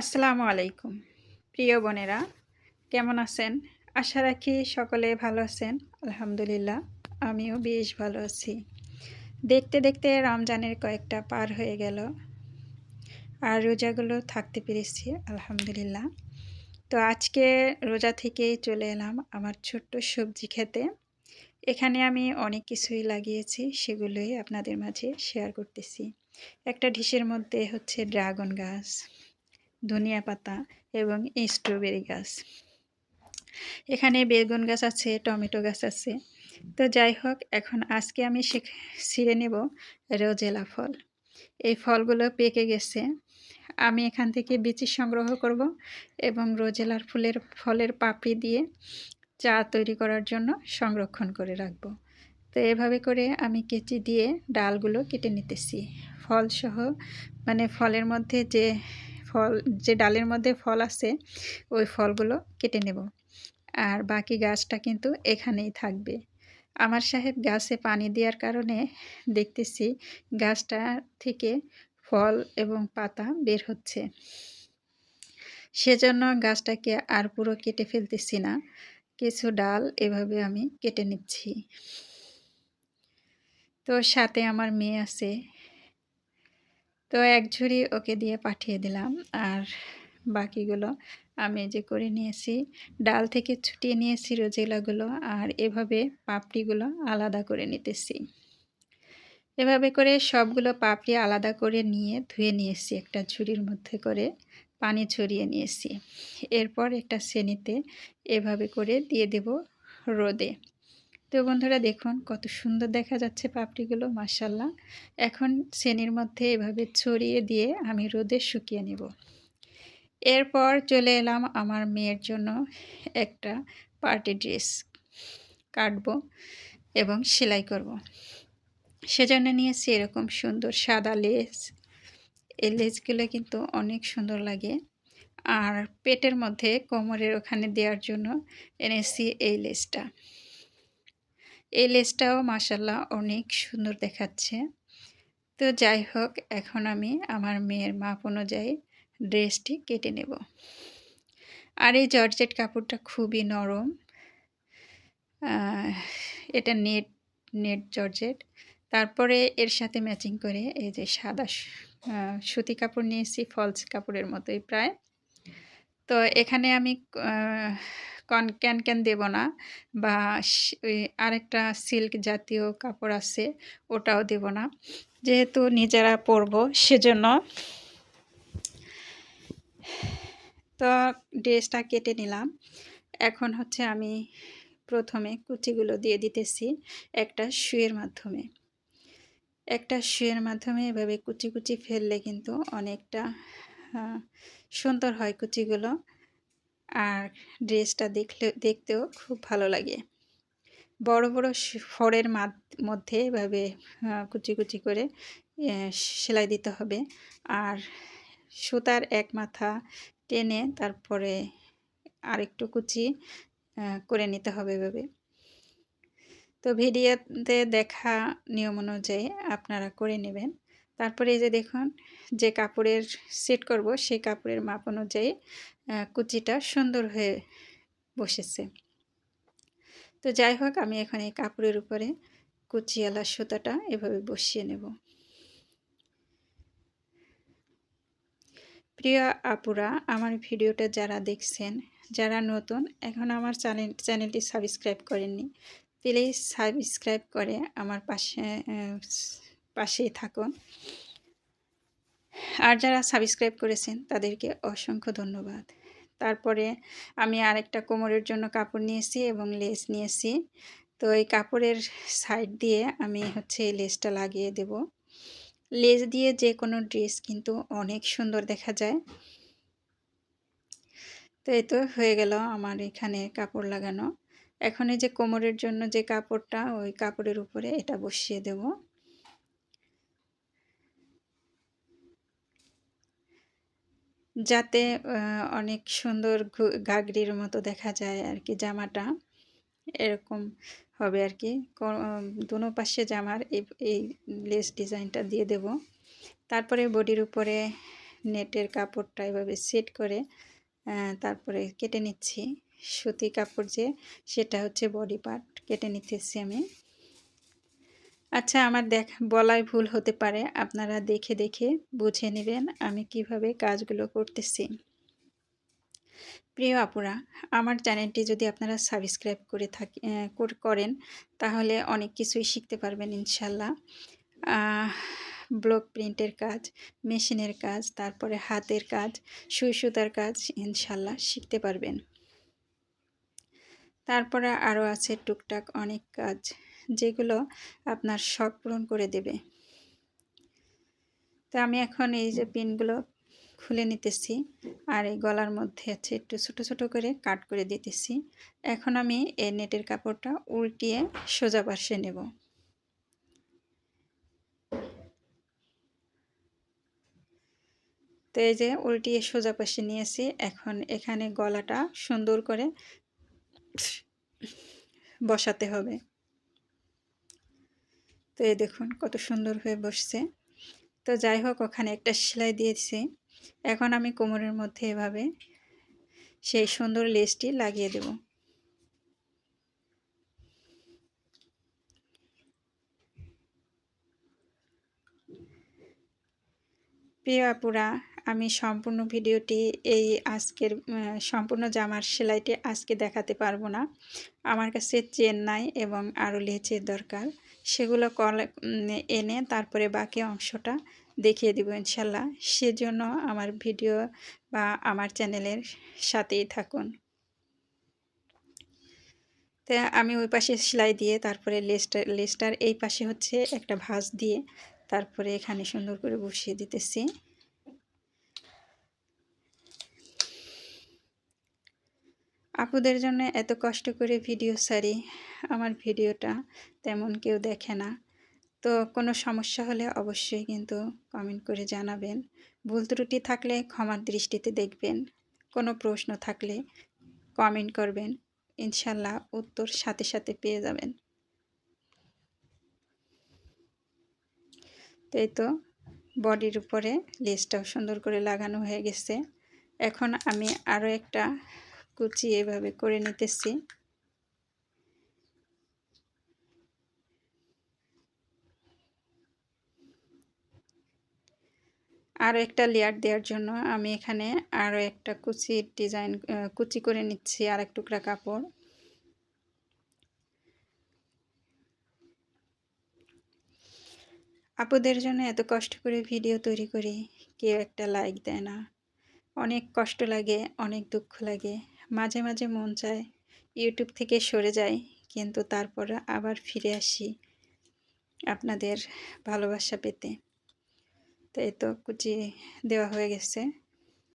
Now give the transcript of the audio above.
আসসালামু আলাইকুম। প্রিয় বোনেরা, কেমন আছেন? আশা রাখি সকলে ভালো আছেন। আলহামদুলিল্লাহ, আমিও বেশ ভালো আছি। দেখতে দেখতে রমজানের কয়েকটা পার হয়ে গেল। আর রোজাগুলো থাকতে পেরেছি আলহামদুলিল্লাহ। তো আজকে রোজা থেকেই চলে এলাম আমার ছোট্ট সবজি খেতে। এখানে আমি অনেক কিছুই লাগিয়েছি, সেগুলোই আপনাদের মাঝে শেয়ার করতেছি। একটা ডিশের মধ্যে হচ্ছে ড্রাগন গাছ, ধনিয়া পাতা এবং স্ট্রবেরি গাছ। এখানে বেগুন গাছ আছে, টমেটো গাছ আছে। তো যাই হোক, এখন আজকে আমি ছিঁড়ে নেব রোজেলা ফল। এই ফলগুলো পেকে গেছে। আমি এখান থেকে বিচি সংগ্রহ করব এবং রোজেলার ফলের পাপড়ি দিয়ে চা তৈরি করার জন্য সংরক্ষণ করে রাখব। তো এভাবে করে আমি কেচি দিয়ে ডালগুলো কেটে নিতেছি। ফলসহ, মানে ফলের মধ্যে যে ডালের মধ্যে ফল আছে ওই ফলগুলো কেটে নেব। আর বাকি গাছটা কিন্তু এখানেই থাকবে। আমার সাহেব গাছে পানি দেওয়ার কারণে দেখতেছি গাছটা থেকে ফল এবং পাতা বের হচ্ছে। সেজন্য গাছটাকে আর পুরো কেটে ফেলতেছি না, কিছু ডাল এভাবে আমি কেটে নিচ্ছি। তো সাথে আমার মেয়ে আছে, তো এক ঝুড়ি ওকে দিয়ে পাঠিয়ে দিলাম। আর বাকিগুলো আমি যে করে নিয়েছি, ডাল থেকে ছুটিয়ে নিয়েছি রোজেলাগুলো, আর এভাবে পাপড়িগুলো আলাদা করে নিতেছি। এভাবে করে সবগুলো পাপড়ি আলাদা করে নিয়ে ধুয়ে নিয়েছি, একটা ঝুড়ির মধ্যে করে পানি ছড়িয়ে নিয়েছি। এরপর একটা ছেনিতে এভাবে করে দিয়ে দেব রোদে। তো বন্ধুরা দেখুন কত সুন্দর দেখা যাচ্ছে পাপড়িগুলো, মাশাআল্লাহ। এখন ছেনির মধ্যে এভাবে ছড়িয়ে দিয়ে আমি রোদে শুকিয়ে নেব। এরপর চলে এলাম আমার মেয়ের জন্য একটা পার্টি ড্রেস কাটবো এবং সেলাই করব। সেজন্য নিয়েছি এরকম সুন্দর সাদা লেস। এই লেসগুলো কিন্তু অনেক সুন্দর লাগে। আর পেটের মধ্যে কোমরের ওখানে দেওয়ার জন্য এনেছি এই লেসটা। এই লেসটাও মাশাআল্লাহ অনেক সুন্দর দেখাচ্ছে। তো যাই হোক, এখন আমি আমার মেয়ের মাপ অনুযায়ী ড্রেসটি কেটে নেব। আর এই জর্জেট কাপড়টা খুবই নরম। এটা নেট জর্জেট। তারপরে এর সাথে ম্যাচিং করে এই যে সাদা সুতি কাপড় নিয়েছি, ফলস কাপড়ের মতোই প্রায়। তো এখানে আমি ক্যান দেব না, বা ওই আরেকটা সিল্ক জাতীয় কাপড় আছে ওটাও দেব না, যেহেতু নিজেরা পরবো সেজন্য। তো ড্রেসটা কেটে নিলাম। এখন হচ্ছে আমি প্রথমে কুচিগুলো দিয়ে দিতেছি একটা সুইয়ের মাধ্যমে। এভাবে কুচি কুচি ফেললে কিন্তু অনেকটা সুন্দর হয় কুচিগুলো, আর ড্রেসটা দেখতেও খুব ভালো লাগে। বড় বড় ফড়ের মধ্যে এভাবে কুচি কুচি করে সেলাই দিতে হবে। আর সুতার এক মাথা টেনে তারপরে আরেকটু কুচি করে নিতে হবে এভাবে। তো ভিডিওতে দেখা নিয়ম অনুযায়ী আপনারা করে নেবেন। তারপরে এই যে দেখুন, যে কাপড়ের সেট করব সেই কাপড়ের মাপ অনুযায়ী কুচিটা সুন্দর হয়ে বসেছে। তো যাই হোক, আমি এখন এই কাপড়ের উপরে কুচিওয়ালা সুতাটা এভাবে বসিয়ে নেব। প্রিয় আপুরা, আমার ভিডিওটা যারা দেখছেন, যারা নতুন এখন আমার চ্যানেলটি সাবস্ক্রাইব করেননি, প্লিজ সাবস্ক্রাইব করে আমার পাশেই থাকুন। আর যারা সাবস্ক্রাইব করেছেন তাদেরকে অসংখ্য ধন্যবাদ। তারপরে আমি আরেকটা কোমরের জন্য কাপড় নিয়েছি এবং লেস নিয়েছি। তো এই কাপড়ের সাইড দিয়ে আমি হচ্ছে এই লেসটা লাগিয়ে দেব। লেস দিয়ে যে কোনো ড্রেস কিন্তু অনেক সুন্দর দেখা যায়। তো এই তো হয়ে গেল আমার এখানে কাপড় লাগানো। এখন এই যে কোমরের জন্য যে কাপড়টা, ওই কাপড়ের উপরে এটা বসিয়ে দেব। যাতে অনেক সুন্দর ঘাগরির মতো দেখা যায় আর কি, জামাটা এরকম হবে আর কি। দোনো পাশে জামার এই লেস ডিজাইনটা দিয়ে দেব। তারপরে বডির উপরে নেটের কাপড়টা এভাবে সেট করে তারপরে কেটে নিচ্ছি। সুতি কাপড় যে সেটা হচ্ছে বডি পার্ট কেটে নিতেছি আমি। আচ্ছা, আমার বলায় ভুল হতে পারে, আপনারা দেখে দেখে বুঝে নেবেন আমি কিভাবে কাজগুলো করতেছি। প্রিয় আপুরা, আমার চ্যানেলটি যদি আপনারা সাবস্ক্রাইব করে করেন তাহলে অনেক কিছুই শিখতে পারবেন ইনশাল্লাহ। ব্লক প্রিন্টের কাজ, মেশিনের কাজ, তারপরে হাতের কাজ, সুই সুতার কাজ ইনশাল্লাহ শিখতে পারবেন। তারপরে আরও আছে টুকটাক অনেক কাজ যেগুলো আপনার শখ পূরণ করে দেবে। তো আমি এখন এই যে পিনগুলো খুলে নিতেছি আর এই গলার মধ্যে আছে একটু ছোট ছোট করে কাট করে দিতেছি। এখন আমি এই নেটের কাপড়টা উল্টিয়ে সোজা পাশে নেব। তো এই যে উল্টিয়ে সোজা পাশে নিয়েছি। এখন এখানে গলাটা সুন্দর করে বসাতে হবে। তো এই দেখুন কত সুন্দর হয়ে বসছে। তো যাই হোক, ওখানে একটা সেলাই দিয়েছি। এখন আমি কোমরের মধ্যে এভাবে সেই সুন্দর লেসটি লাগিয়ে দেব। প্রিয় আপুরা, আমি সম্পূর্ণ ভিডিওটি আজকের সম্পূর্ণ জামার সেলাইটি আজকে দেখাতে পারবো না। আমার কাছে চেন নাই এবং আরও লেচের দরকার, সেগুলো এনে তারপরে বাকি অংশটা দেখিয়ে দেবো ইনশাল্লাহ। সেজন্য আমার ভিডিও বা আমার চ্যানেলের সাথেই থাকুন। তো আমি ওই পাশে সেলাই দিয়ে তারপরে লেসটার এই পাশে হচ্ছে একটা ভাঁজ দিয়ে তারপরে এখানে সুন্দর করে বসিয়ে দিতেছি। আপুদের জন্য এত কষ্ট করে ভিডিও ছাড়ি, আমার ভিডিওটা তেমন কেউ দেখে না। তো কোনো সমস্যা হলে অবশ্যই কিন্তু কমেন্ট করে জানাবেন। ভুল ত্রুটি থাকলে ক্ষমার দৃষ্টিতে দেখবেন। কোনো প্রশ্ন থাকলে কমেন্ট করবেন, ইনশাল্লাহ উত্তর সাথে সাথে পেয়ে যাবেন। তো এই তো বডির উপরে লেসটাও সুন্দর করে লাগানো হয়ে গেছে। এখন আমি আরও একটা কুচি এভাবে করে নিতেছি। আরও একটা লেয়ার দেওয়ার জন্য আমি এখানে আরও একটা কুচির ডিজাইন কুচি করে নিচ্ছি আর এক টুকরা কাপড়। আপুদের জন্য এত কষ্ট করে ভিডিও তৈরি করি, কেউ একটা লাইক দেয় না। অনেক কষ্ট লাগে, অনেক দুঃখ লাগে। মাঝে মাঝে মন চায় ইউটিউব থেকে সরে যাই, কিন্তু তারপর আবার ফিরে আসি আপনাদের ভালোবাসা পেতে। তো এই তো কুচি দেওয়া হয়ে গেছে।